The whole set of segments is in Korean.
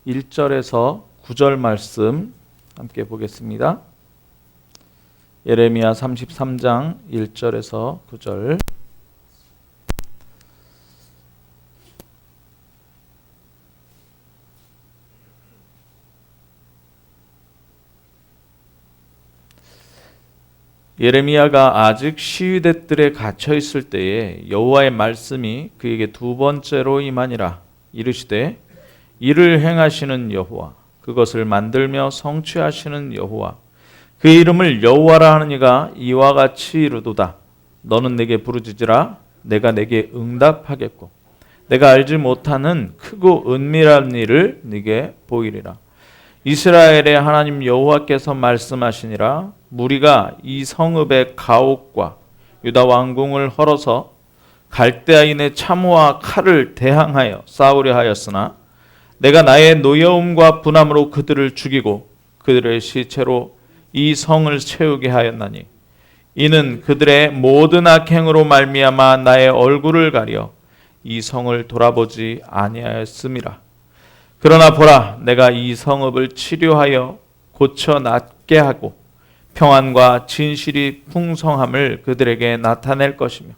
1절에서 9절 말씀 함께 보겠습니다. 예레미야 33장 1절에서 9절. 예레미야가 아직 시위대 뜰에 갇혀 있을 때에 여호와의 말씀이 그에게 두 번째로 임하니라. 이르시되 이를 행하시는 여호와, 그것을 만들며 성취하시는 여호와, 그 이름을 여호와라 하는 이가 이와 같이 이르도다. 너는 내게 부르짖으라. 내가 내게 응답하겠고 내가 알지 못하는 크고 은밀한 일을 네게 보이리라. 이스라엘의 하나님 여호와께서 말씀하시니라. 무리가 이 성읍의 가옥과 유다 왕궁을 헐어서 갈대아인의 참호와 칼을 대항하여 싸우려 하였으나 내가 나의 노여움과 분함으로 그들을 죽이고 그들의 시체로 이 성을 채우게 하였나니 이는 그들의 모든 악행으로 말미암아 나의 얼굴을 가려 이 성을 돌아보지 아니하였음이라. 그러나 보라, 내가 이 성읍을 치료하여 고쳐 낫게 하고 평안과 진실이 풍성함을 그들에게 나타낼 것이며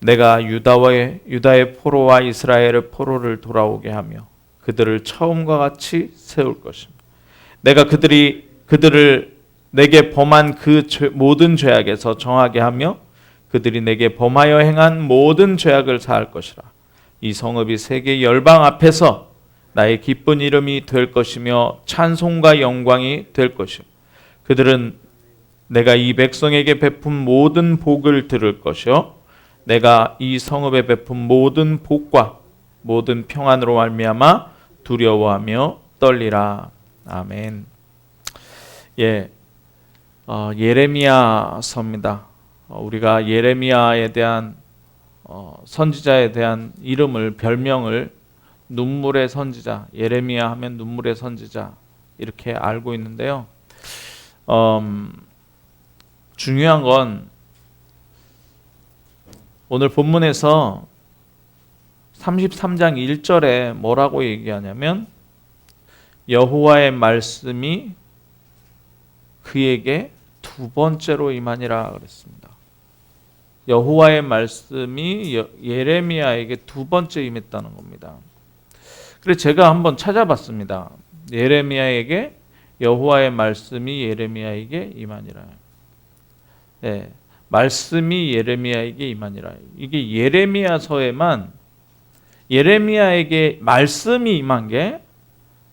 내가 유다의 포로와 이스라엘의 포로를 돌아오게 하며 그들을 처음과 같이 세울 것입니다. 내가 그들을 내게 범한 그 모든 죄악에서 정하게 하며 그들이 내게 범하여 행한 모든 죄악을 사할 것이라. 이 성읍이 세계 열방 앞에서 나의 기쁜 이름이 될 것이며 찬송과 영광이 될 것이요 그들은 내가 이 백성에게 베푼 모든 복을 들을 것이요 내가 이 성읍에 베푼 모든 복과 모든 평안으로 말미암아 두려워하며 떨리라. 아멘. 예레미야서입니다. 우리가 예레미야에 대한 선지자에 대한 이름을, 별명을 눈물의 선지자, 예레미야 하면 눈물의 선지자 이렇게 알고 있는데요. 중요한 건 오늘 본문에서 33장 1절에 뭐라고 얘기하냐면 여호와의 말씀이 그에게 두 번째로 임하니라 그랬습니다. 여호와의 말씀이 예레미야에게 두 번째 임했다는 겁니다. 그래서 제가 한번 찾아봤습니다. 예레미야에게 여호와의 말씀이 예레미야에게 임하니라. 네, 말씀이 예레미야에게 임하니라. 이게 예레미야서에만 예레미야에게 말씀이 임한 게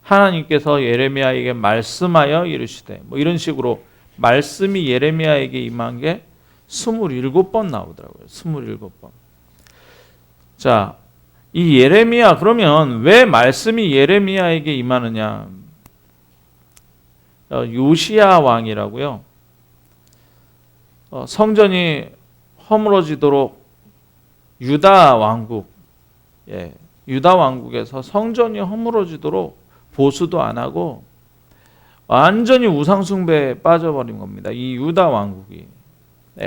하나님께서 예레미야에게 말씀하여 이르시되 뭐 이런 식으로 말씀이 예레미야에게 임한 게 27번 나오더라고요. 27번. 자, 이 예레미야 그러면 왜 말씀이 예레미야에게 임하느냐? 요시야 왕이라고요. 성전이 허물어지도록 유다 왕국, 유다 왕국에서 성전이 허물어지도록 보수도 안 하고 완전히 우상숭배에 빠져버린 겁니다. 이 유다 왕국이.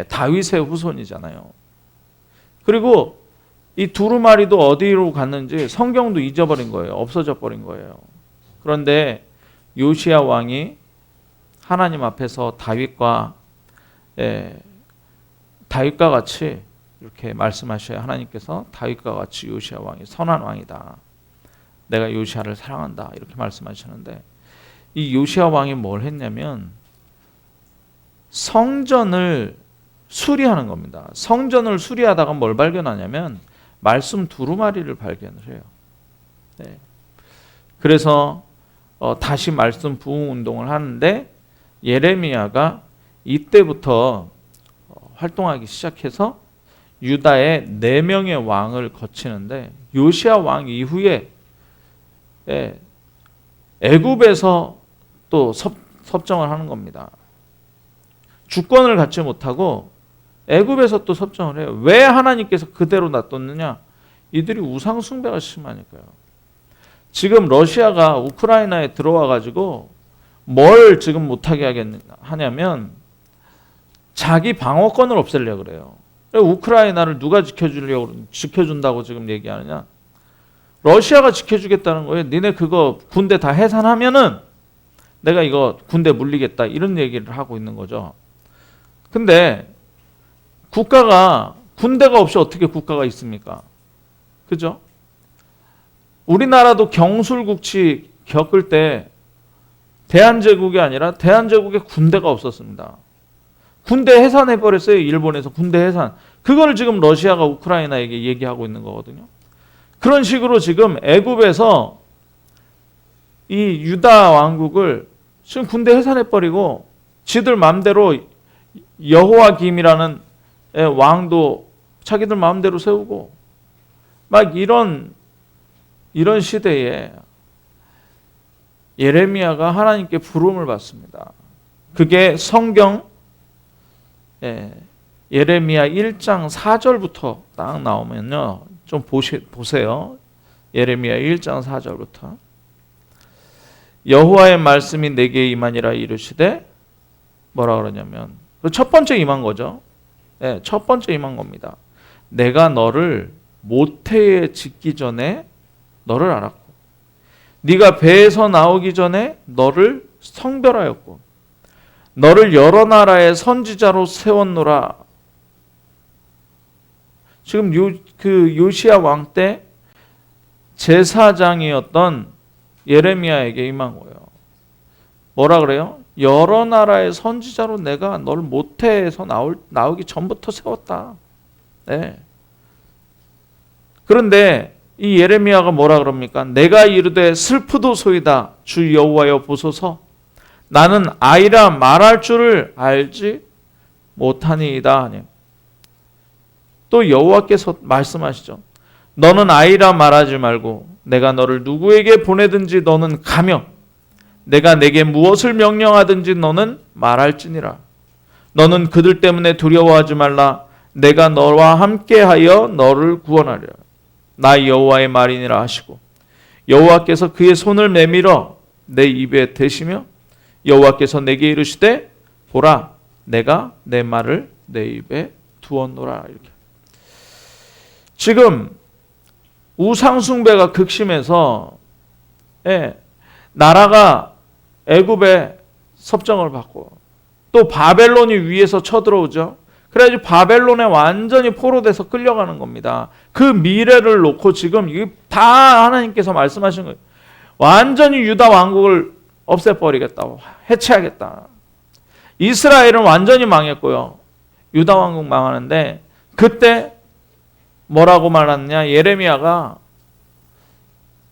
다윗의 후손이잖아요. 그리고 이 두루마리도 어디로 갔는지 성경도 잊어버린 거예요. 없어져 버린 거예요. 그런데 요시야 왕이 하나님 앞에서 다윗과 같이 이렇게 말씀하셔야 하나님께서 다윗과 같이 요시야 왕이 선한 왕이다. 내가 요시야를 사랑한다. 이렇게 말씀하시는데 이 요시야 왕이 뭘 했냐면 성전을 수리하는 겁니다. 성전을 수리하다가 뭘 발견하냐면 말씀 두루마리를 발견을 해요. 그래서 다시 말씀 부흥 운동을 하는데 예레미야가 이때부터 활동하기 시작해서 유다의 4명의 왕을 거치는데 요시야 왕 이후에 애굽에서 또 섭정을 하는 겁니다. 주권을 갖지 못하고 애굽에서 또 섭정을 해요. 왜 하나님께서 그대로 놔뒀느냐? 이들이 우상 숭배가 심하니까요. 지금 러시아가 우크라이나에 들어와 가지고 뭘 지금 못하게 하냐면 자기 방어권을 없애려고 그래요. 우크라이나를 누가 지켜준다고 지금 얘기하느냐? 러시아가 지켜주겠다는 거예요. 니네 그거 군대 다 해산하면은 내가 이거 군대 물리겠다, 이런 얘기를 하고 있는 거죠. 근데 군대가 없이 어떻게 국가가 있습니까? 그죠? 우리나라도 경술국치 겪을 때 대한제국이 아니라 대한제국에 군대가 없었습니다. 군대 해산해버렸어요. 일본에서 군대 해산. 그걸 지금 러시아가 우크라이나에게 얘기하고 있는 거거든요. 그런 식으로 지금 애굽에서 이 유다 왕국을 지금 군대 해산해버리고 지들 마음대로 여호와김이라는 왕도 자기들 마음대로 세우고 막 이런 시대에 예레미야가 하나님께 부름을 받습니다. 그게 성경 예레미야 1장 4절부터 딱 나오면요. 좀 보세요. 예레미야 1장 4절부터. 여호와의 말씀이 내게 임하니라 이르시되, 뭐라 그러냐면 첫 번째 임한 거죠. 첫 번째 임한 겁니다. 내가 너를 모태에 짓기 전에 너를 알았고, 네가 배에서 나오기 전에 너를 성별하였고, 너를 여러 나라의 선지자로 세웠노라. 지금 요시야 왕 때 제사장이었던 예레미야에게 임한 거예요. 뭐라 그래요? 여러 나라의 선지자로 내가 너를 모태에서 나오기 전부터 세웠다. 네. 그런데 이 예레미야가 뭐라 그럽니까? 내가 이르되 슬프도소이다. 주 여호와여 보소서. 나는 아이라 말할 줄을 알지 못하니이다 하니. 또 여호와께서 말씀하시죠. 너는 아이라 말하지 말고 내가 너를 누구에게 보내든지 너는 가며 내가 내게 무엇을 명령하든지 너는 말할지니라. 너는 그들 때문에 두려워하지 말라. 내가 너와 함께하여 너를 구원하리라. 나 여호와의 말이니라 하시고, 여호와께서 그의 손을 내밀어 내 입에 대시며 여호와께서 내게 이르시되 보라 내가 내 말을 내 입에 두었노라. 이렇게. 지금 우상 숭배가 극심해서 나라가 애굽에 섭정을 받고 또 바벨론이 위에서 쳐들어오죠. 그래가지고 바벨론에 완전히 포로돼서 끌려가는 겁니다. 그 미래를 놓고 지금 이게 다 하나님께서 말씀하신 거예요. 완전히 유다 왕국을 없애버리겠다. 해체하겠다. 이스라엘은 완전히 망했고요. 유다 왕국 망하는데 그때 뭐라고 말하느냐. 예레미야가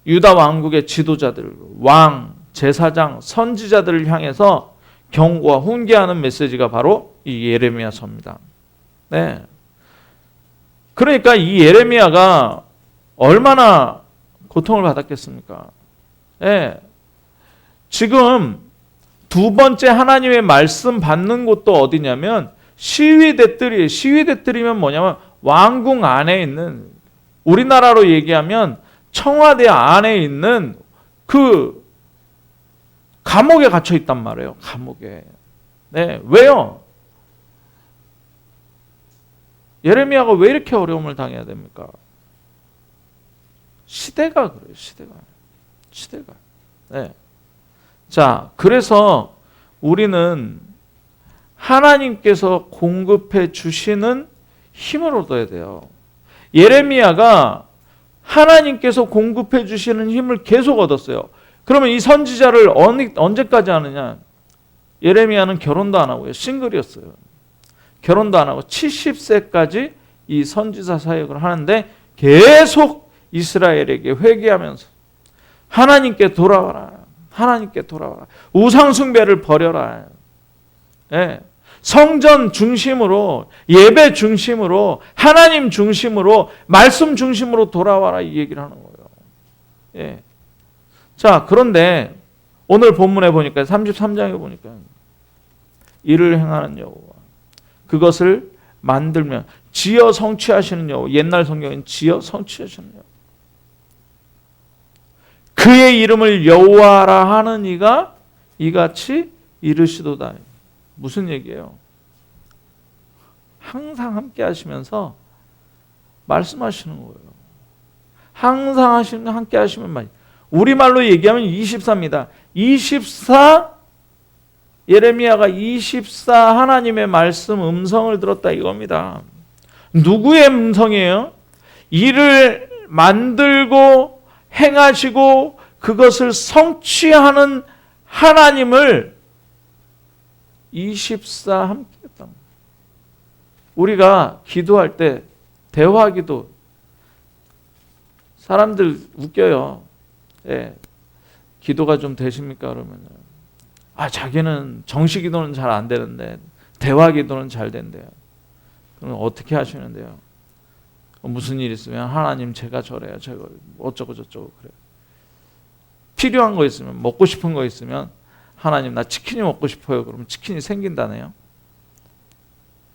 유다 왕국의 지도자들, 왕, 제사장, 선지자들을 향해서 경고와 훈계하는 메시지가 바로 이 예레미야서입니다. 네. 그러니까 이 예레미야가 얼마나 고통을 받았겠습니까? 네. 지금 두 번째 하나님의 말씀 받는 곳도 어디냐면 시위대들이에요. 시위대들이면 뭐냐면 왕궁 안에 있는, 우리나라로 얘기하면 청와대 안에 있는 그 감옥에 갇혀 있단 말이에요. 감옥에. 네, 왜요? 예레미야가 왜 이렇게 어려움을 당해야 됩니까? 시대가 그래요. 시대가. 네. 자, 그래서 우리는 하나님께서 공급해 주시는 힘을 얻어야 돼요. 예레미야가 하나님께서 공급해 주시는 힘을 계속 얻었어요. 그러면 이 선지자를 언제까지 하느냐? 예레미야는 결혼도 안 하고요. 싱글이었어요. 결혼도 안 하고 70세까지 이 선지자 사역을 하는데 계속 이스라엘에게 회개하면서 하나님께 돌아와라. 하나님께 돌아와라. 우상 숭배를 버려라. 예. 성전 중심으로, 예배 중심으로, 하나님 중심으로, 말씀 중심으로 돌아와라, 이 얘기를 하는 거예요. 예. 자, 그런데 오늘 본문에 보니까 33장에 보니까 이를 행하는 여호와, 그것을 만들며 지어 성취하시는 여호와, 옛날 성경엔 지어 성취하시는 여호와, 그의 이름을 여호와라 하는 이가 이같이 이르시도다. 무슨 얘기예요? 항상 함께 하시면서 말씀하시는 거예요. 항상 함께 하시면 말이에요. 우리말로 얘기하면 24입니다. 24, 예레미야가 24 하나님의 말씀 음성을 들었다 이겁니다. 누구의 음성이에요? 일을 만들고 행하시고 그것을 성취하는 하나님을 24 함께 했다. 우리가 기도할 때 대화기도 사람들 웃겨요. 예. 기도가 좀 되십니까? 그러면 자기는 정식 기도는 잘 안 되는데 대화 기도는 잘 된대요. 그럼 어떻게 하시는데요? 무슨 일 있으면 하나님 제가 저래요. 제가 어쩌고 저쩌고 그래요. 필요한 거 있으면 먹고 싶은 거 있으면 하나님 나 치킨이 먹고 싶어요. 그러면 치킨이 생긴다네요.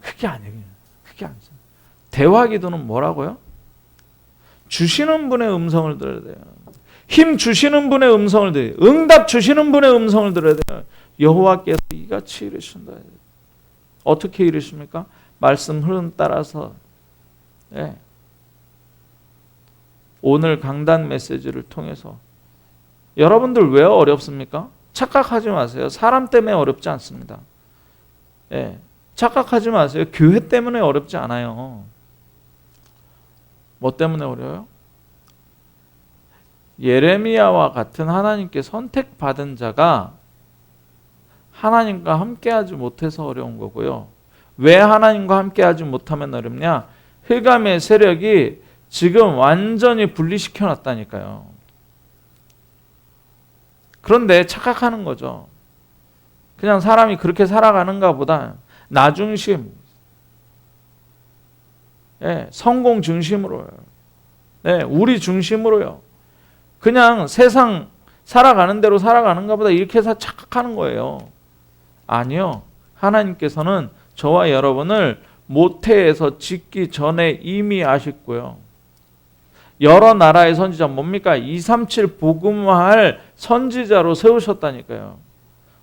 그게 아니에요. 그게 아니죠. 대화 기도는 뭐라고요? 주시는 분의 음성을 들어야 돼요. 힘 주시는 분의 음성을 들어야 돼요. 응답 주시는 분의 음성을 들어야 돼요. 여호와께서 이같이 이르신다. 어떻게 이르십니까? 말씀 흐름 따라서. 예. 오늘 강단 메시지를 통해서 여러분들 왜 어렵습니까? 착각하지 마세요. 사람 때문에 어렵지 않습니다. 예. 착각하지 마세요. 교회 때문에 어렵지 않아요. 뭐 때문에 어려워요? 예레미야와 같은 하나님께 선택받은 자가 하나님과 함께하지 못해서 어려운 거고요. 왜 하나님과 함께하지 못하면 어렵냐? 흑암의 세력이 지금 완전히 분리시켜 놨다니까요. 그런데 착각하는 거죠. 그냥 사람이 그렇게 살아가는가 보다 나 중심, 예, 성공 중심으로요. 예, 우리 중심으로요. 그냥 세상 살아가는 대로 살아가는가 보다 이렇게 해서 착각하는 거예요. 아니요. 하나님께서는 저와 여러분을 모태에서 짓기 전에 이미 아셨고요. 여러 나라의 선지자 뭡니까? 237 복음화할 선지자로 세우셨다니까요.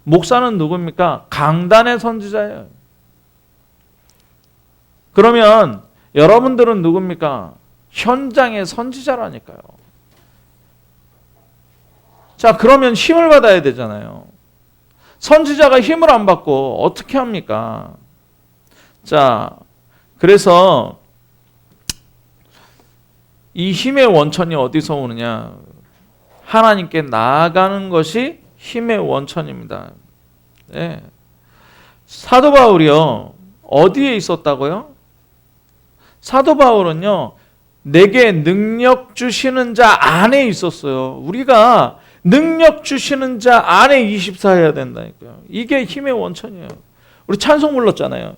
목사는 누굽니까? 강단의 선지자예요. 그러면 여러분들은 누굽니까? 현장의 선지자라니까요. 자, 그러면 힘을 받아야 되잖아요. 선지자가 힘을 안 받고 어떻게 합니까? 자, 그래서 이 힘의 원천이 어디서 오느냐? 하나님께 나아가는 것이 힘의 원천입니다. 네. 사도 바울이요. 어디에 있었다고요? 사도 바울은요. 내게 능력 주시는 자 안에 있었어요. 우리가 능력 주시는 자 안에 24 해야 된다니까요. 이게 힘의 원천이에요. 우리 찬송 불렀잖아요.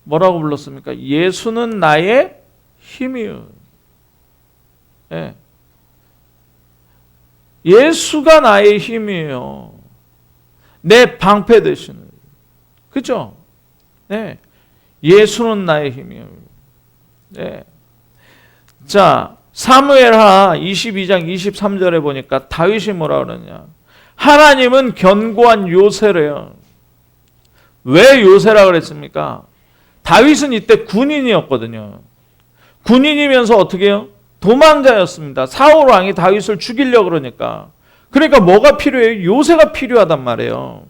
뭐라고 불렀습니까? 예수는 나의 힘이요. 예. 예수가 나의 힘이에요. 내 방패 되시는. 그죠? 네. 예수는 나의 힘이에요. 네. 자, 사무엘하 22장 23절에 보니까 다윗이 뭐라 그러냐? 하나님은 견고한 요새래요. 왜 요새라 그랬습니까? 다윗은 이때 군인이었거든요. 군인이면서 어떻게 해요? 도망자였습니다. 사울 왕이 다윗을 죽이려고 그러니까. 그러니까 뭐가 필요해요? 요새가 필요하단 말이에요.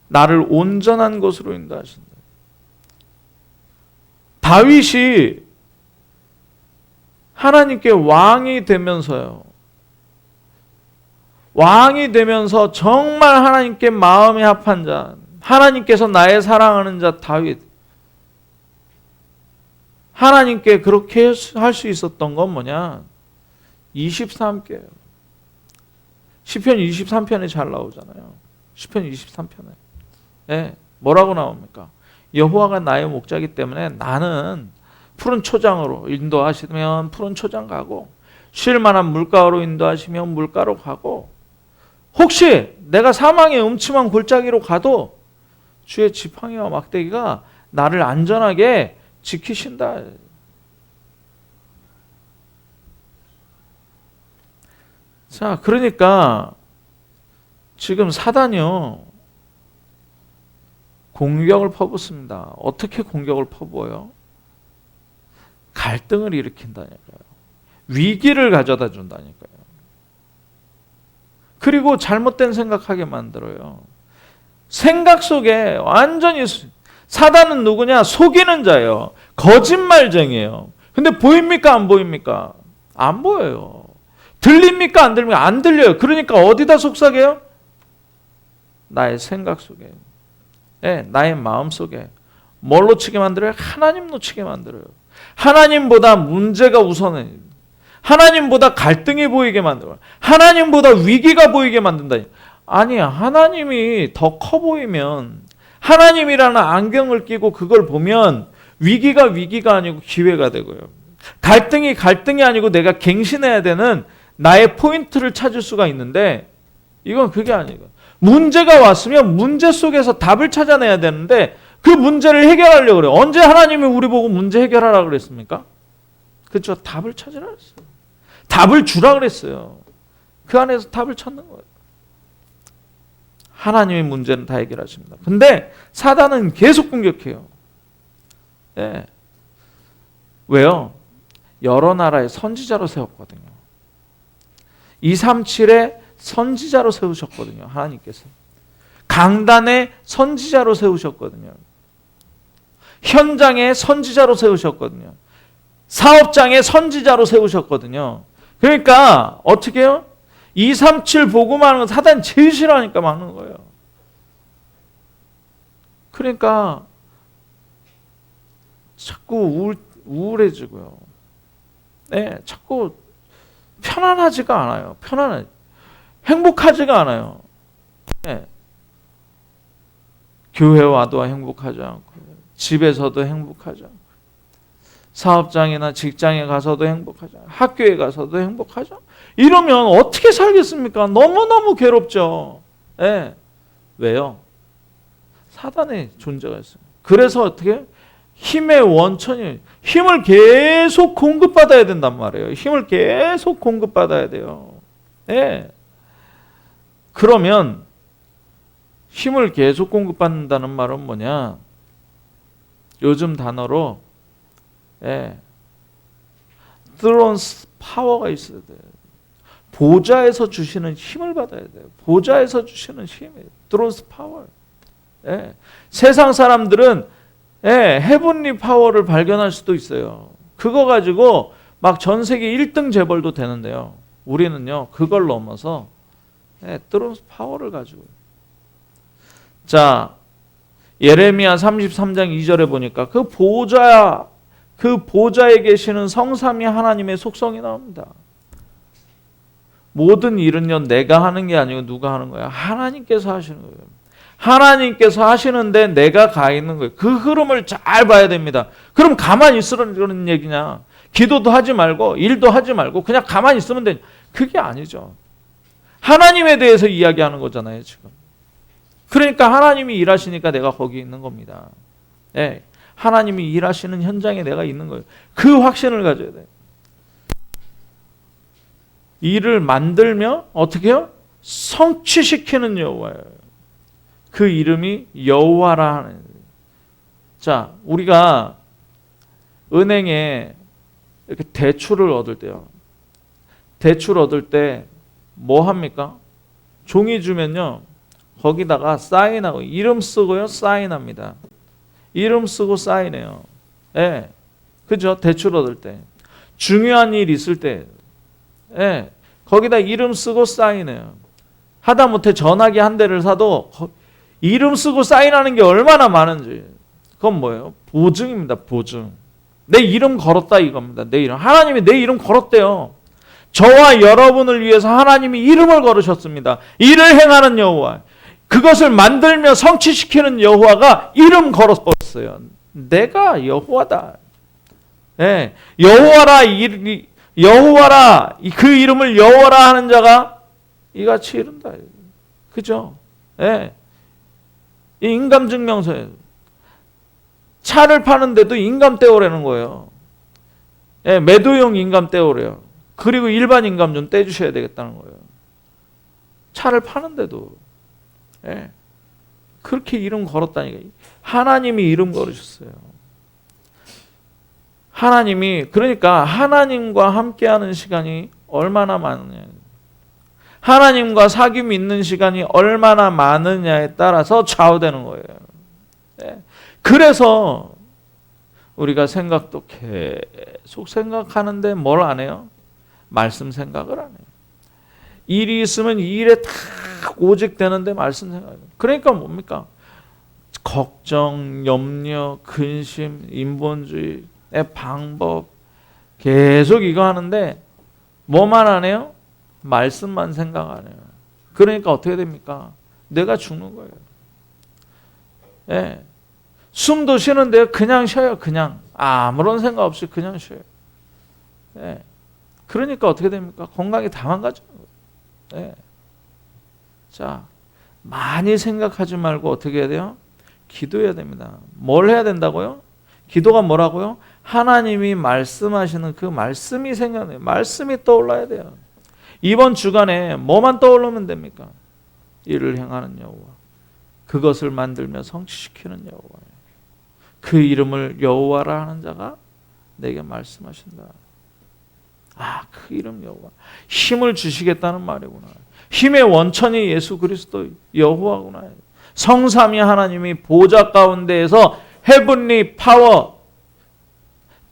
나를 온전한 것으로 인도하신다. 다윗이 하나님께 왕이 되면서요. 왕이 되면서 정말 하나님께 마음이 합한 자, 하나님께서 나의 사랑하는 자 다윗. 하나님께 그렇게 할 수 있었던 건 뭐냐? 23개예요. 시편 23편에 잘 나오잖아요. 시편 23편에. 네, 뭐라고 나옵니까? 여호와가 나의 목자이기 때문에 나는 푸른 초장으로 인도하시면 푸른 초장 가고 쉴 만한 물가로 인도하시면 물가로 가고 혹시 내가 사망의 음침한 골짜기로 가도 주의 지팡이와 막대기가 나를 안전하게 지키신다. 자, 그러니까 지금 사단이요. 공격을 퍼붓습니다. 어떻게 공격을 퍼부어요? 갈등을 일으킨다니까요. 위기를 가져다 준다니까요. 그리고 잘못된 생각하게 만들어요. 생각 속에 완전히 사단은 누구냐? 속이는 자예요. 거짓말쟁이에요. 근데 보입니까? 안 보입니까? 안 보여요. 들립니까? 안 들립니까? 안 들려요. 그러니까 어디다 속삭여요? 나의 생각 속에, 네, 나의 마음 속에. 뭘 놓치게 만들어요? 하나님 놓치게 만들어요. 하나님보다 문제가 우선해. 하나님보다 갈등이 보이게 만들어요. 하나님보다 위기가 보이게 만든다. 아니야. 하나님이 더 커 보이면, 하나님이라는 안경을 끼고 그걸 보면 위기가 아니고 기회가 되고요. 갈등이 아니고 내가 갱신해야 되는 나의 포인트를 찾을 수가 있는데, 이건 그게 아니고, 문제가 왔으면 문제 속에서 답을 찾아내야 되는데 그 문제를 해결하려고 그래요. 언제 하나님이 우리 보고 문제 해결하라 그랬습니까? 그렇죠. 답을 찾으라 그랬어요. 답을 주라 그랬어요. 그 안에서 답을 찾는 거예요. 하나님의 문제는 다 해결하십니다. 근데 사단은 계속 공격해요. 네. 왜요? 여러 나라의 선지자로 세웠거든요. 237에 선지자로 세우셨거든요. 하나님께서. 강단에 선지자로 세우셨거든요. 현장에 선지자로 세우셨거든요. 사업장에 선지자로 세우셨거든요. 그러니까 어떻게 해요? 237 보고만 하는 건 사단이 제일 싫어하니까 막는 거예요. 그러니까 자꾸 우울해지고요. 네, 자꾸 편안하지가 않아요. 행복하지가 않아요. 네. 교회 와도 행복하지 않고, 집에서도 행복하지 않고, 사업장이나 직장에 가서도 행복하지 않고, 학교에 가서도 행복하지 않고, 이러면 어떻게 살겠습니까? 너무너무 괴롭죠. 네. 왜요? 사단의 존재가 있어요. 그래서 어떻게? 힘의 원천이, 힘을 계속 공급받아야 된단 말이에요. 힘을 계속 공급받아야 돼요. 네. 그러면 힘을 계속 공급받는다는 말은 뭐냐? 요즘 단어로 드론스 파워가 있어야 돼요. 보좌에서 주시는 힘을 받아야 돼요. 보좌에서 주시는 힘이에요. 드론스 파워. 세상 사람들은 헤븐리 파워를 발견할 수도 있어요. 그거 가지고 막 전 세계 1등 재벌도 되는데요. 우리는요, 그걸 넘어서 드론스 파워를 가지고. 자, 예레미야 33장 2절에 보니까 그 보좌에 계시는 성삼위 하나님의 속성이 나옵니다. 모든 일은요, 내가 하는 게 아니고 누가 하는 거야? 하나님께서 하시는 거예요. 하나님께서 하시는데 내가 가 있는 거예요. 그 흐름을 잘 봐야 됩니다. 그럼 가만히 있으라는 얘기냐? 기도도 하지 말고 일도 하지 말고 그냥 가만히 있으면 되냐? 그게 아니죠. 하나님에 대해서 이야기하는 거잖아요, 지금. 그러니까 하나님이 일하시니까 내가 거기 있는 겁니다. 네, 하나님이 일하시는 현장에 내가 있는 거예요. 그 확신을 가져야 돼요. 일을 만들며 어떻게 해요? 성취시키는 여호와예요. 그 이름이 여호와라 하는. 자, 우리가 은행에 이렇게 대출을 얻을 때요. 대출 얻을 때 뭐 합니까? 종이 주면요, 거기다가 사인하고, 이름 쓰고요, 사인합니다. 이름 쓰고 사인해요. 예. 그죠? 대출 얻을 때. 중요한 일 있을 때, 예. 거기다 이름 쓰고 사인해요. 하다못해 전화기 한 대를 사도 이름 쓰고 사인하는 게 얼마나 많은지. 그건 뭐예요? 보증입니다. 보증. 내 이름 걸었다 이겁니다. 내 이름. 하나님이 내 이름 걸었대요. 저와 여러분을 위해서 하나님이 이름을 걸으셨습니다. 이를 행하는 여호와. 그것을 만들며 성취시키는 여호와가 이름 걸어버렸어요. 내가 여호와다. 네. 여호와라 그 이름을 여호와라 하는 자가 이같이 이른다. 그죠? 네. 이 인감증명서에 차를 파는데도 인감 떼오라는 거예요. 네. 매도용 인감 떼오래요. 그리고 일반 인감 좀 떼주셔야 되겠다는 거예요. 차를 파는데도. 네. 그렇게 이름 걸었다니까. 하나님이 이름 걸으셨어요. 하나님이, 그러니까 하나님과 함께하는 시간이 얼마나 많으냐, 하나님과 사귐이 있는 시간이 얼마나 많으냐에 따라서 좌우되는 거예요. 네. 그래서 우리가 생각도 계속 생각하는데 뭘 안 해요? 말씀 생각을 안 해요. 일이 있으면 이 일에 다 오직 되는데 말씀 생각을 해요. 그러니까 뭡니까? 걱정, 염려, 근심, 인본주의의 방법 계속 이거 하는데 뭐만 안 해요? 말씀만 생각 안 해요. 그러니까 어떻게 됩니까? 내가 죽는 거예요. 예. 숨도 쉬는데 그냥 쉬어요. 그냥 아무런 생각 없이 그냥 쉬어요. 예. 그러니까 어떻게 됩니까? 건강이 다 망가져요. 예. 자, 많이 생각하지 말고 어떻게 해야 돼요? 기도해야 됩니다. 뭘 해야 된다고요? 기도가 뭐라고요? 하나님이 말씀하시는 그 말씀이 생각나요. 말씀이 떠올라야 돼요. 이번 주간에 뭐만 떠오르면 됩니까? 이를 행하는 여호와, 그것을 만들며 성취시키는 여호와예요. 그 이름을 여호와라 하는 자가 내게 말씀하신다. 아, 그 이름 여호와. 힘을 주시겠다는 말이구나. 힘의 원천이 예수 그리스도 여호와구나. 성삼위 하나님이 보좌 가운데에서 헤븐리 파워,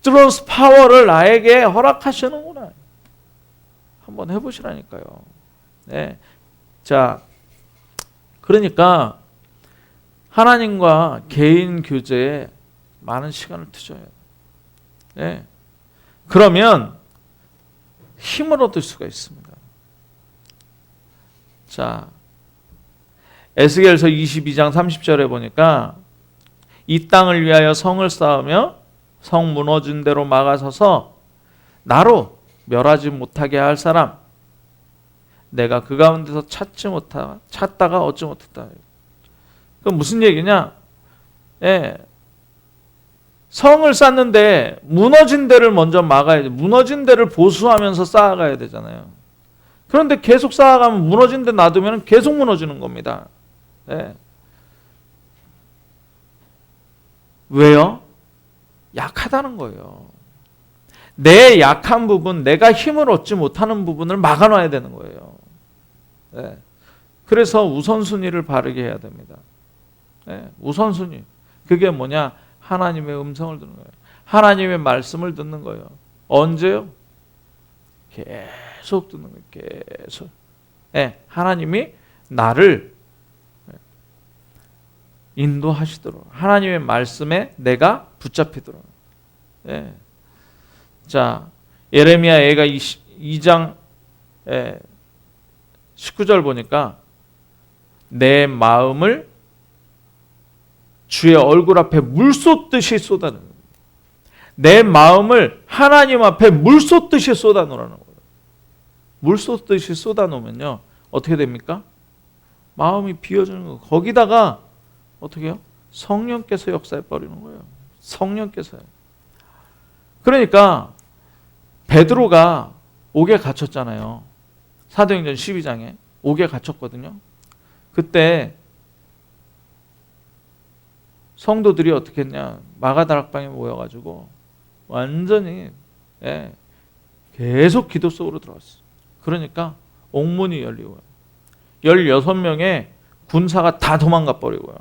트론스 파워를 나에게 허락하시는구나. 한번 해보시라니까요. 네. 자, 그러니까 하나님과 개인 교제에 많은 시간을 투자해야 돼요. 네. 그러면 힘을 얻을 수가 있습니다. 자, 에스겔서 22장 30절에 보니까 이 땅을 위하여 성을 쌓으며 성 무너진 대로 막아서서 나로 멸하지 못하게 할 사람, 내가 그 가운데서 찾다가 얻지 못했다. 그럼 무슨 얘기냐? 예. 성을 쌓는데 무너진 데를 먼저 막아야 돼. 무너진 데를 보수하면서 쌓아가야 되잖아요. 그런데 계속 쌓아가면 무너진 데 놔두면 계속 무너지는 겁니다. 예. 왜요? 약하다는 거예요. 내 약한 부분, 내가 힘을 얻지 못하는 부분을 막아놔야 되는 거예요. 예. 그래서 우선순위를 바르게 해야 됩니다. 예. 우선순위. 그게 뭐냐? 하나님의 음성을 듣는 거예요. 하나님의 말씀을 듣는 거예요. 언제요? 계속 듣는 거예요. 계속. 예. 하나님이 나를 인도하시도록, 하나님의 말씀에 내가 붙잡히도록. 예. 자, 예레미야 애가 2장 19절 보니까 내 마음을 주의 얼굴 앞에 물 쏟듯이 쏟아내는, 내 마음을 하나님 앞에 물 쏟듯이 쏟아놓으라는 거예요. 물 쏟듯이 쏟아놓으면요 어떻게 됩니까? 마음이 비어지는 거예요. 거기다가 어떻게 해요? 성령께서 역사해 버리는 거예요. 성령께서요. 그러니까 베드로가 옥에 갇혔잖아요. 사도행전 12장에 옥에 갇혔거든요. 그때 성도들이 어떻게 했냐? 마가다락방에 모여가지고 완전히 계속 기도 속으로 들어갔어요. 그러니까 옥문이 열리고요. 16명의 군사가 다 도망가 버리고요.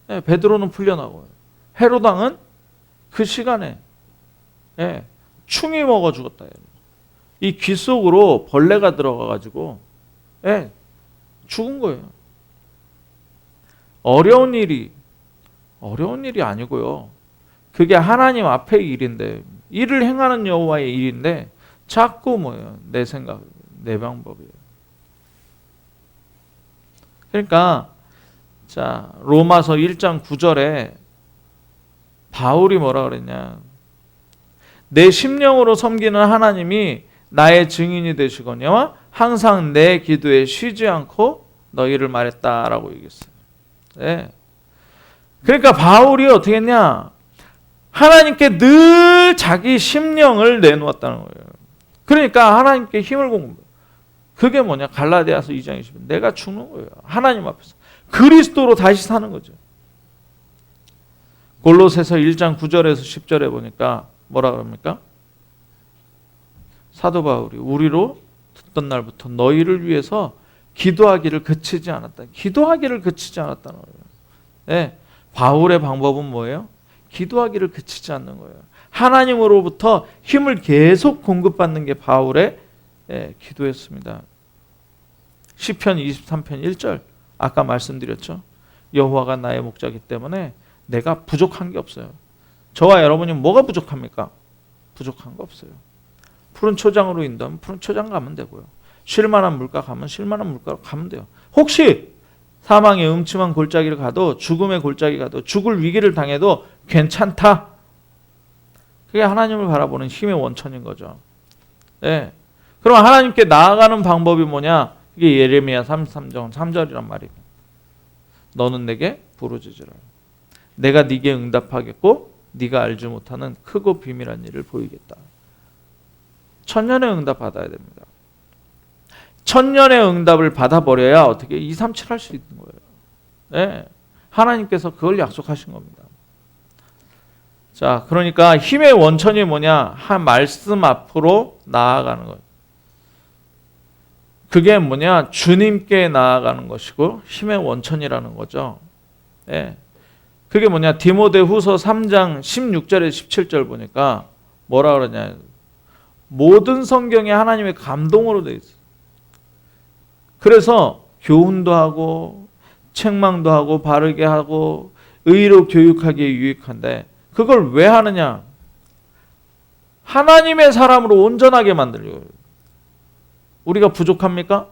베드로는 풀려나고요. 헤로당은 그 시간에 충이 먹어 죽었다. 이 귀 속으로 벌레가 들어가가지고 죽은 거예요. 어려운 일이 아니고요. 그게 하나님 앞의 일인데, 일을 행하는 여호와의 일인데 자꾸 뭐예요? 내 생각, 내 방법이에요. 그러니까 자, 로마서 1장 9절에 바울이 뭐라 그랬냐? 내 심령으로 섬기는 하나님이 나의 증인이 되시거니와 항상 내 기도에 쉬지 않고 너희를 말했다라고 얘기했어요. 네. 그러니까 바울이 어떻게 했냐? 하나님께 늘 자기 심령을 내놓았다는 거예요. 그러니까 하나님께 힘을 공부. 그게 뭐냐? 갈라디아서 2장 20절. 내가 죽는 거예요. 하나님 앞에서. 그리스도로 다시 사는 거죠. 골로새서 1장 9절에서 10절에 보니까 뭐라 그럽니까? 사도 바울이 우리로 듣던 날부터 너희를 위해서 기도하기를 그치지 않았다. 기도하기를 그치지 않았다는 거예요. 네, 바울의 방법은 뭐예요? 기도하기를 그치지 않는 거예요. 하나님으로부터 힘을 계속 공급받는 게 바울의 기도였습니다. 시편 23편 1절 아까 말씀드렸죠. 여호와가 나의 목자이기 때문에 내가 부족한 게 없어요. 저와 여러분이 뭐가 부족합니까? 부족한 거 없어요. 푸른 초장으로 인도하면 푸른 초장 가면 되고요. 쉴만한 물가 가면 쉴만한 물가로 가면 돼요. 혹시 사망의 음침한 골짜기를 가도 죽음의 골짜기 가도 죽을 위기를 당해도 괜찮다. 그게 하나님을 바라보는 힘의 원천인 거죠. 네. 그럼 하나님께 나아가는 방법이 뭐냐? 이게 예레미야 33장 3절이란 말이에요. 너는 내게 부르짖으라. 내가 네게 응답하겠고 네가 알지 못하는 크고 비밀한 일을 보이겠다. 천년의 응답 받아야 됩니다. 천년의 응답을 받아버려야 어떻게 237 할 수 있는 거예요. 네. 하나님께서 그걸 약속하신 겁니다. 자, 그러니까 힘의 원천이 뭐냐? 한 말씀 앞으로 나아가는 거예요. 그게 뭐냐? 주님께 나아가는 것이고 힘의 원천이라는 거죠. 네. 그게 뭐냐? 디모데후서 3장 16절에 17절 보니까 뭐라 그러냐? 모든 성경이 하나님의 감동으로 되어 있어요. 그래서 교훈도 하고 책망도 하고 바르게 하고 의로 교육하기에 유익한데 그걸 왜 하느냐? 하나님의 사람으로 온전하게 만들려고. 우리가 부족합니까?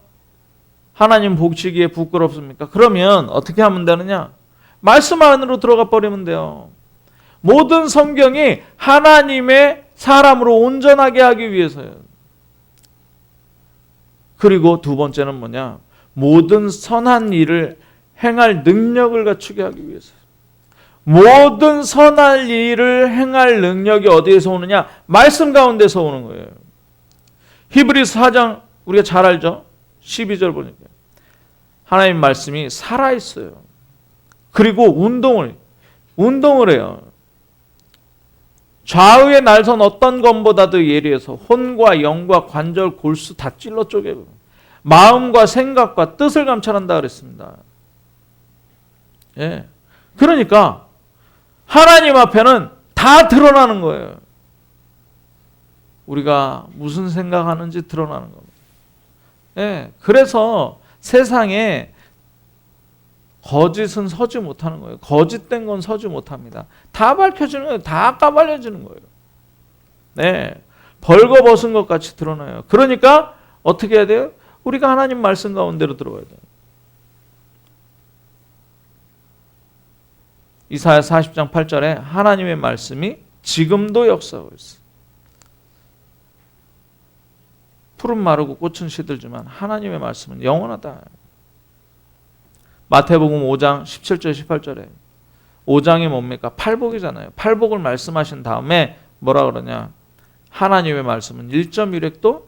하나님 보시기에 부끄럽습니까? 그러면 어떻게 하면 되느냐? 말씀 안으로 들어가 버리면 돼요. 모든 성경이 하나님의 사람으로 온전하게 하기 위해서요. 그리고 두 번째는 뭐냐? 모든 선한 일을 행할 능력을 갖추게 하기 위해서. 모든 선한 일을 행할 능력이 어디에서 오느냐? 말씀 가운데서 오는 거예요. 히브리서 4장 우리가 잘 알죠? 12절 보니까 하나님 말씀이 살아있어요. 그리고 운동을 해요. 좌우의 날선 어떤 검보다도 예리해서 혼과 영과 관절, 골수 다 찔러 쪼개고 마음과 생각과 뜻을 감찰한다 그랬습니다. 예. 그러니까 하나님 앞에는 다 드러나는 거예요. 우리가 무슨 생각하는지 드러나는 겁니다. 예. 그래서 세상에 거짓은 서지 못하는 거예요. 거짓된 건 서지 못합니다. 다 밝혀지는 거예요. 다 까발려지는 거예요. 네, 벌거벗은 것 같이 드러나요. 그러니까 어떻게 해야 돼요? 우리가 하나님 말씀 가운데로 들어가야 돼요. 이사야 40장 8절에 하나님의 말씀이 지금도 역사하고 있어요. 풀은 마르고 꽃은 시들지만 하나님의 말씀은 영원하다. 마태복음 5장 17절 18절에 5장이 뭡니까? 팔복이잖아요. 팔복을 말씀하신 다음에 뭐라 그러냐? 하나님의 말씀은 1.1획도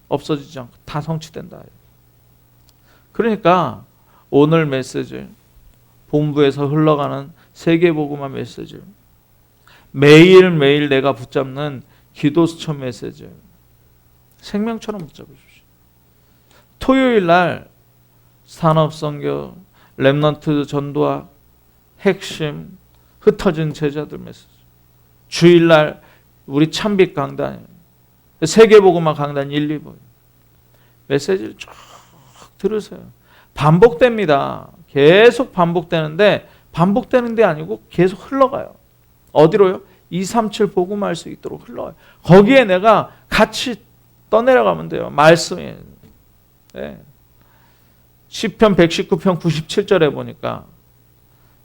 없어지지 않고 다 성취된다. 그러니까 오늘 메시지, 본부에서 흘러가는 세계복음화 메시지, 매일매일 내가 붙잡는 기도 수천 메시지 생명처럼 붙잡으십시오. 토요일 날 산업선교, 렘넌트 전도와 핵심, 흩어진 제자들 메시지. 주일날 우리 참빛 강단, 세계복음화 강단 1, 2부 메시지를 쭉 들으세요. 반복됩니다. 계속 반복되는데 반복되는 게 아니고 계속 흘러가요. 어디로요? 237 복음할 수 있도록 흘러가요. 거기에 내가 같이 떠내려가면 돼요. 말씀에. 네. 시편 119편 97절에 보니까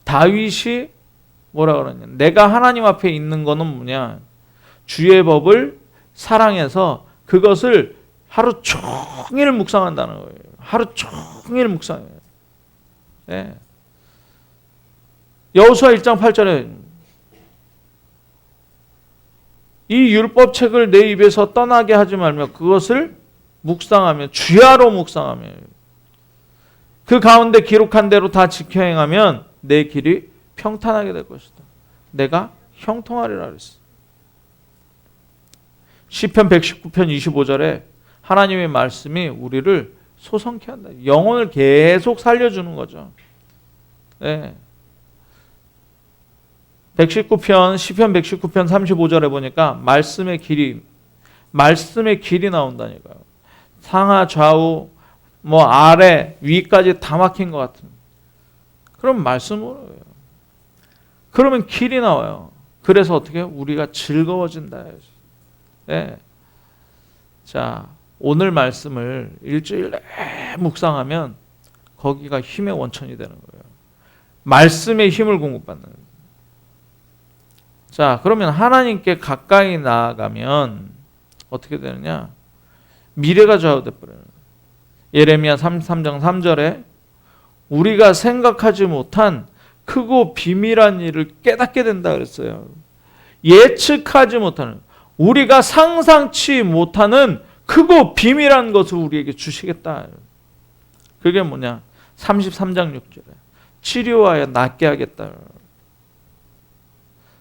다윗이 뭐라 그러냐? 내가 하나님 앞에 있는 거는 뭐냐? 주의 법을 사랑해서 그것을 하루 종일 묵상한다는 거예요. 하루 종일 묵상해요. 네. 여호수아 1장 8절에 이 율법책을 내 입에서 떠나게 하지 말며 그것을 묵상하며 주야로 묵상하며 그 가운데 기록한 대로 다 지켜 행하면 내 길이 평탄하게 될 것이다. 내가 형통하리라 그랬어. 시편 119편 25절에 하나님의 말씀이 우리를 소성케 한다. 영혼을 계속 살려주는 거죠. 네. 119편, 시편 119편 35절에 보니까 말씀의 길이 나온다니까요. 상하 좌우 뭐 아래 위까지 다 막힌 것 같은. 그럼 말씀으로 해요. 그러면 길이 나와요. 그래서 어떻게 해요? 우리가 즐거워진다. 네. 자, 오늘 말씀을 일주일 내내 묵상하면 거기가 힘의 원천이 되는 거예요. 말씀의 힘을 공급받는 거예요. 자, 그러면 하나님께 가까이 나아가면 어떻게 되느냐? 미래가 좌우돼 버려요. 예레미야 33장 3절에 우리가 생각하지 못한 크고 비밀한 일을 깨닫게 된다 그랬어요. 예측하지 못하는, 우리가 상상치 못하는 크고 비밀한 것을 우리에게 주시겠다. 그게 뭐냐? 33장 6절에 치료하여 낫게 하겠다.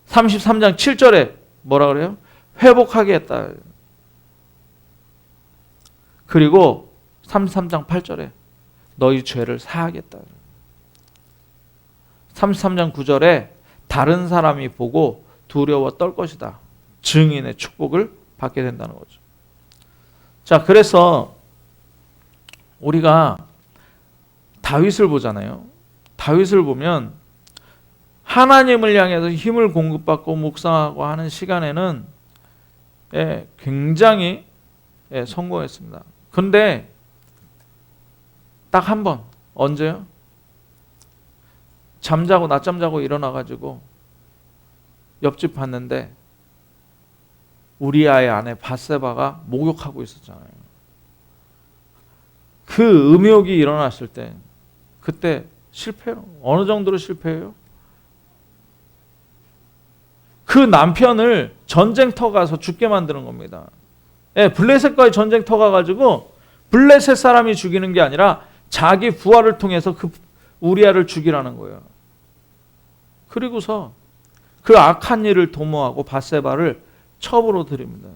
33장 7절에 뭐라 그래요? 회복하게 했다. 그리고 33장 8절에 너희 죄를 사하겠다. 33장 9절에 다른 사람이 보고 두려워 떨 것이다. 증인의 축복을 받게 된다는 거죠. 자, 그래서 우리가 다윗을 보잖아요. 다윗을 보면 하나님을 향해서 힘을 공급받고 묵상하고 하는 시간에는 굉장히 성공했습니다. 근데 딱 한 번, 언제요? 잠자고 낮잠 자고 일어나가지고 옆집 봤는데 우리아의 아내 밧세바가 목욕하고 있었잖아요. 그 음욕이 일어났을 때 그때 실패해요. 어느 정도로 실패해요? 그 남편을 전쟁터 가서 죽게 만드는 겁니다. 블레셋과의 전쟁터 가가지고 블레셋 사람이 죽이는 게 아니라 자기 부하를 통해서 그 우리아를 죽이라는 거예요. 그리고서 그 악한 일을 도모하고 밧세바를 첩으로 들입니다.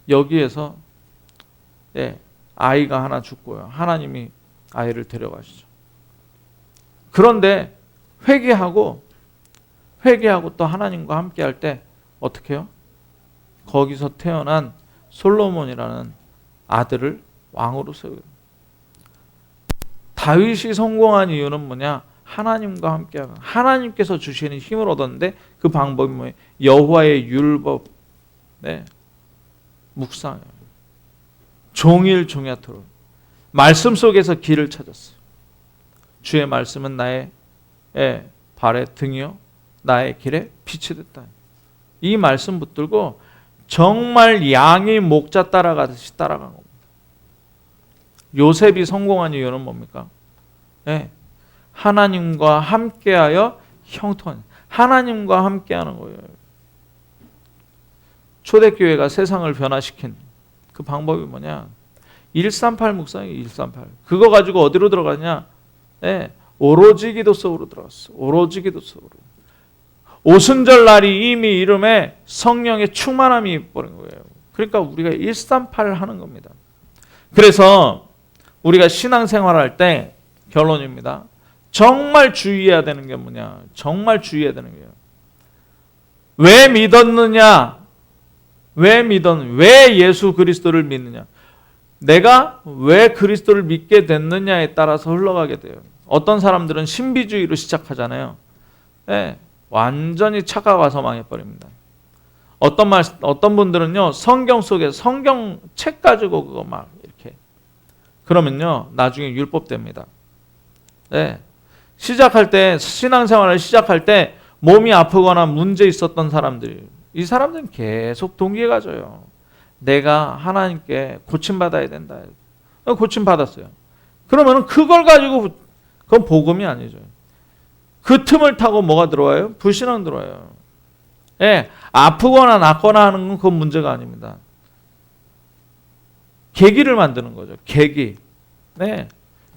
여기에서 아이가 하나 죽고요. 하나님이 아이를 데려가시죠. 그런데 회개하고 또 하나님과 함께 할 때 어떻게 해요? 거기서 태어난 솔로몬이라는 아들을 왕으로 세워요. 다윗이 성공한 이유는 뭐냐? 하나님과 함께 하는, 하나님께서 주시는 힘을 얻었는데 그 방법이 뭐예요? 여호와의 율법, 묵상, 종일 종야토록 말씀 속에서 길을 찾았어요. 주의 말씀은 나의 발의 등이요 나의 길에 빛이 됐다. 이 말씀 붙들고 정말 양이 목자 따라가듯이 따라간 겁니다. 요셉이 성공한 이유는 뭡니까? 하나님과 함께하여 형통한, 하나님과 함께하는 거예요. 초대교회가 세상을 변화시킨 그 방법이 뭐냐? 138 묵상이에요. 138. 그거 가지고 어디로 들어가냐? 오로지 기도 속으로 들어갔어. 오로지 기도 속으로. 오순절 날이 이미 이름에 성령의 충만함이 버린 거예요. 그러니까 우리가 138 하는 겁니다. 그래서 우리가 신앙생활할 때 결론입니다. 정말 주의해야 되는 게 뭐냐? 정말 주의해야 되는 게요. 왜 믿었느냐? 왜 예수 그리스도를 믿느냐? 내가 왜 그리스도를 믿게 됐느냐에 따라서 흘러가게 돼요. 어떤 사람들은 신비주의로 시작하잖아요. 완전히 착각와서 망해버립니다. 어떤 분들은요, 성경 속에 성경책 가지고 그거 막 이렇게. 그러면요, 나중에 율법 됩니다. 시작할 때, 신앙생활을 시작할 때 몸이 아프거나 문제 있었던 사람들이, 이 사람들은 계속 동기에 가져요. 내가 하나님께 고침받아야 된다. 고침받았어요. 그러면 그걸 가지고, 그건 복음이 아니죠. 그 틈을 타고 뭐가 들어와요? 불신앙 들어와요. 아프거나 낫거나 하는 건 그건 문제가 아닙니다. 계기를 만드는 거죠. 계기.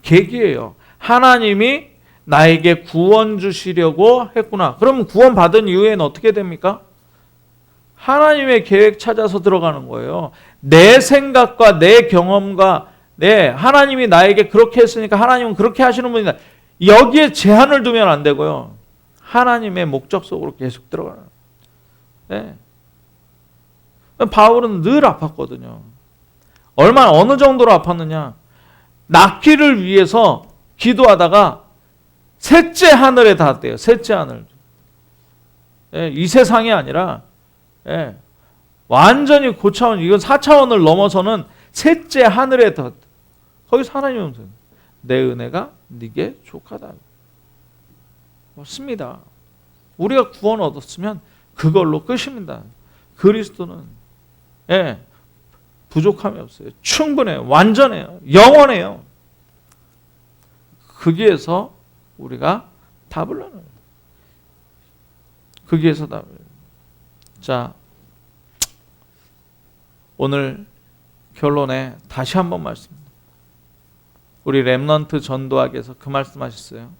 계기예요. 하나님이 나에게 구원 주시려고 했구나. 그러면 구원 받은 이후에는 어떻게 됩니까? 하나님의 계획 찾아서 들어가는 거예요. 내 생각과 내 경험과 하나님이 나에게 그렇게 했으니까 하나님은 그렇게 하시는 분이다. 여기에 제한을 두면 안 되고요. 하나님의 목적 속으로 계속 들어가는. 네. 바울은 늘 아팠거든요. 어느 정도로 아팠느냐. 낳기를 위해서 기도하다가 셋째 하늘에 닿았대요. 셋째 하늘. 이 세상이 아니라 완전히 고차원, 이건 4차원을 넘어서는 셋째 하늘에 닿았대. 거기서 하나님은 내 은혜가 네게 족하다. 맞습니다. 우리가 구원 얻었으면 그걸로 끝입니다. 그리스도는 부족함이 없어요. 충분해요. 완전해요. 영원해요. 거기에서 우리가 답을 나눠요. 거기에서 답을. 자, 오늘 결론에 다시 한번 말씀드립니다. 우리 렘넌트 전도학에서 그 말씀하셨어요.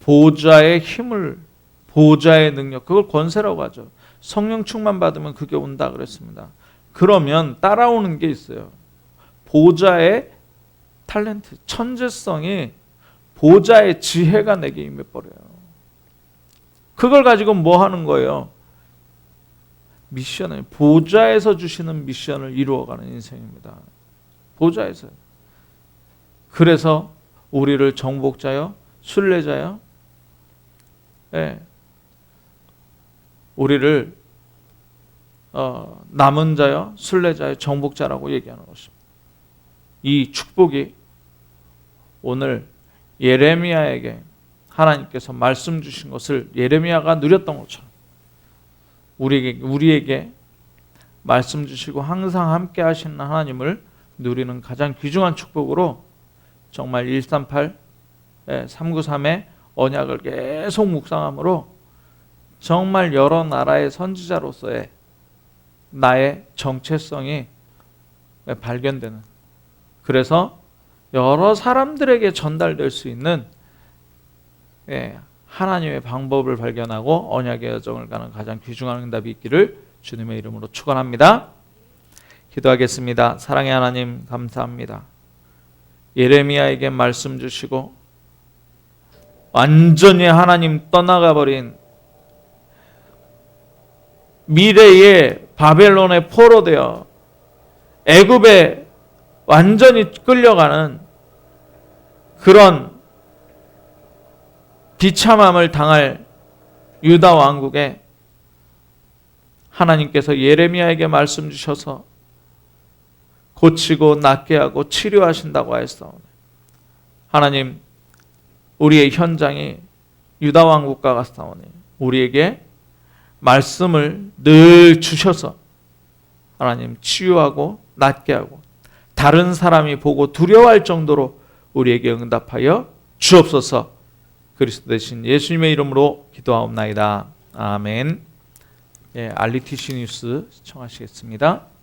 보좌의 힘을, 보좌의 능력, 그걸 권세라고 하죠. 성령 충만 받으면 그게 온다 그랬습니다. 그러면 따라오는 게 있어요. 보좌의 탤런트, 천재성이, 보좌의 지혜가 내게 임해버려요. 그걸 가지고 뭐 하는 거예요? 미션을, 보좌에서 주시는 미션을 이루어가는 인생입니다. 보좌에서. 그래서 우리를 정복자요, 순례자요, 우리를 남은 자요, 순례자요, 정복자라고 얘기하는 것입니다. 이 축복이 오늘 예레미야에게 하나님께서 말씀 주신 것을 예레미야가 누렸던 것처럼 우리에게 말씀 주시고 항상 함께 하시는 하나님을 누리는 가장 귀중한 축복으로 정말 138, 393의 언약을 계속 묵상함으로 정말 여러 나라의 선지자로서의 나의 정체성이 발견되는, 그래서 여러 사람들에게 전달될 수 있는 하나님의 방법을 발견하고 언약의 여정을 가는 가장 귀중한 응답이 있기를 주님의 이름으로 축원합니다. 기도하겠습니다. 사랑의 하나님, 감사합니다. 예레미야에게 말씀 주시고 완전히 하나님 떠나가 버린 미래의 바벨론의 포로되어 애굽에 완전히 끌려가는 그런 비참함을 당할 유다 왕국에 하나님께서 예레미야에게 말씀 주셔서 고치고 낫게 하고 치료하신다고 하였사오니, 하나님, 우리의 현장이 유다 왕국과 같사오니 우리에게 말씀을 늘 주셔서 하나님 치유하고 낫게 하고 다른 사람이 보고 두려워할 정도로 우리에게 응답하여 주옵소서. 그리스도 대신 예수님의 이름으로 기도하옵나이다. 아멘. 알리티시 뉴스 시청하시겠습니다.